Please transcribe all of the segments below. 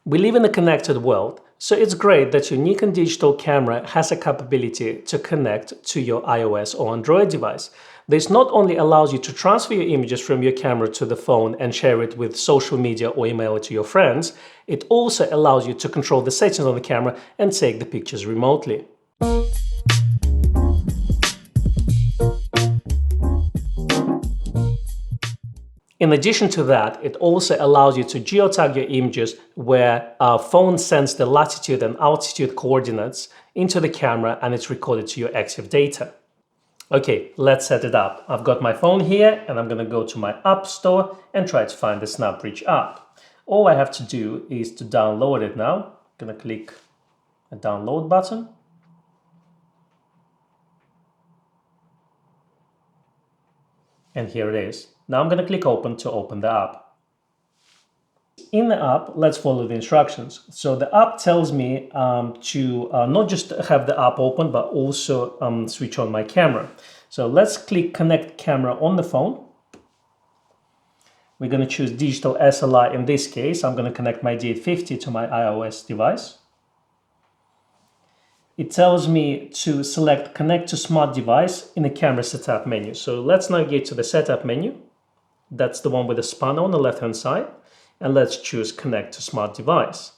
We live in a connected world, so it's great that your Nikon digital camera has a capability to connect to your iOS or Android device. This not only allows you to transfer your images from your camera to the phone and share it with social media or email it to your friends, it also allows you to control the settings on the camera and take the pictures remotely. In addition to that, it also allows you to geotag your images where our phone sends the latitude and altitude coordinates into the camera and it's recorded to your active data. Okay, let's set it up. I've got my phone here and I'm going to go to my App Store and try to find the Snapbridge app. All I have to do is to download it now. I'm going to click a download button. And here it is. Now I'm going to click open to open the app. In the app, let's follow the instructions. So the app tells me to not just have the app open, but also switch on my camera. So let's click connect camera on the phone. We're going to choose digital SLR. In this case, I'm going to connect my D850 to my iOS device. It tells me to select Connect to Smart Device in the camera setup menu. So let's navigate to the setup menu. That's the one with the spanner on the left-hand side. And let's choose Connect to Smart Device.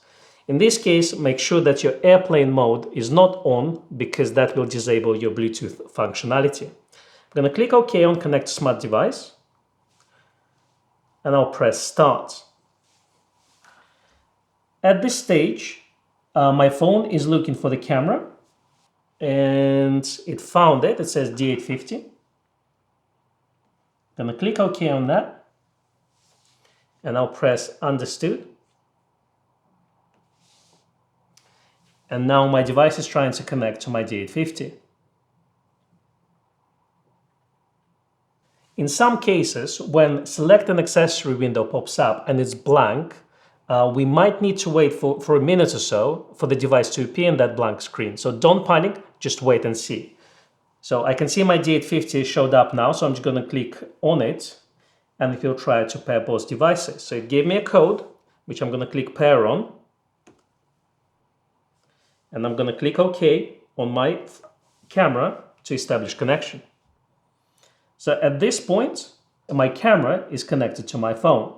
In this case, make sure that your airplane mode is not on because that will disable your Bluetooth functionality. I'm going to click OK on Connect to Smart Device. And I'll press Start. At this stage, my phone is looking for the camera and it found it. It says D850. Gonna click OK on that and I'll press Understood. And now my device is trying to connect to my D850. In some cases, when Select an Accessory window pops up and it's blank, we might need to wait for a minute or so for the device to appear in that blank screen. So don't panic, just wait and see. So I can see my D850 showed up now, so I'm just going to click on it and it will try to pair both devices. So it gave me a code, which I'm going to click pair on. And I'm going to click OK on my camera to establish connection. So at this point, my camera is connected to my phone.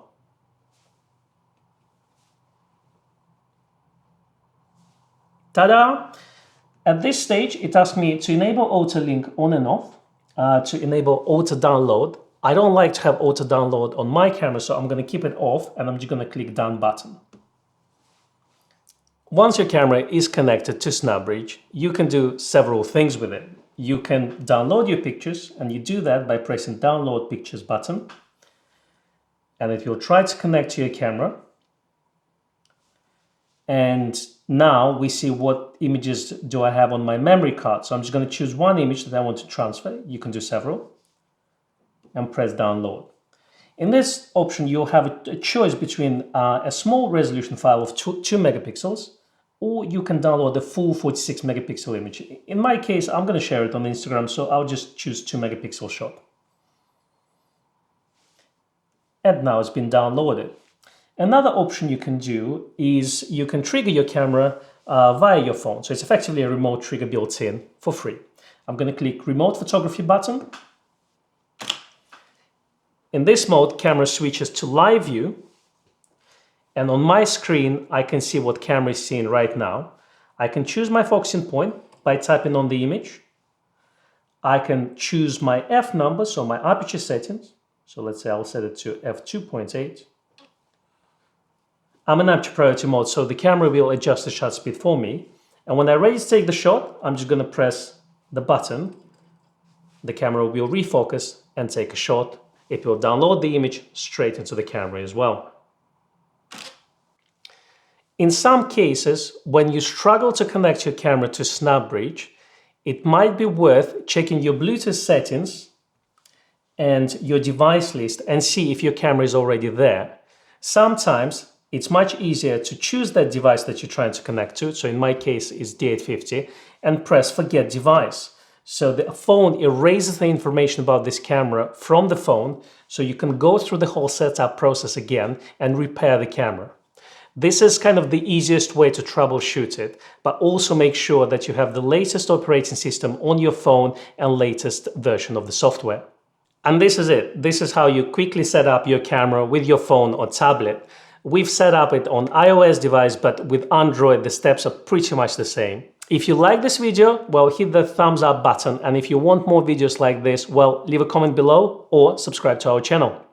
Ta-da! At this stage, it asks me to enable auto link on and off, to enable auto download. I don't like to have auto download on my camera, so I'm going to keep it off and I'm just going to click done button. Once your camera is connected to Snapbridge, you can do several things with it. You can download your pictures and you do that by pressing download pictures button. And it will try to connect to your camera. And now we see what images do I have on my memory card. So I'm just going to choose one image that I want to transfer. You can do several. And press download. In this option, you'll have a choice between a small resolution file of 2 megapixels, or you can download the full 46 megapixel image. In my case, I'm going to share it on Instagram, so I'll just choose 2 megapixel shot. And now it's been downloaded. Another option you can do is you can trigger your camera via your phone. So it's effectively a remote trigger built in for free. I'm going to click Remote Photography button. In this mode, camera switches to live view. And on my screen, I can see what camera is seeing right now. I can choose my focusing point by tapping on the image. I can choose my f number, so my aperture settings. So let's say I'll set it to f2.8. I'm in aperture priority mode, so the camera will adjust the shutter speed for me. And when I'm ready to take the shot, I'm just going to press the button. The camera will refocus and take a shot. It will download the image straight into the camera as well. In some cases, when you struggle to connect your camera to Snapbridge, it might be worth checking your Bluetooth settings and your device list and see if your camera is already there. Sometimes it's much easier to choose that device that you're trying to connect to. So in my case, it's D850, and press Forget Device. So the phone erases the information about this camera from the phone, so you can go through the whole setup process again and repair the camera. This is kind of the easiest way to troubleshoot it, but also make sure that you have the latest operating system on your phone and latest version of the software. And this is it. This is how you quickly set up your camera with your phone or tablet. We've set up it on iOS device, but with Android, the steps are pretty much the same. If you like this video, well, hit the thumbs up button. And if you want more videos like this, well, leave a comment below or subscribe to our channel.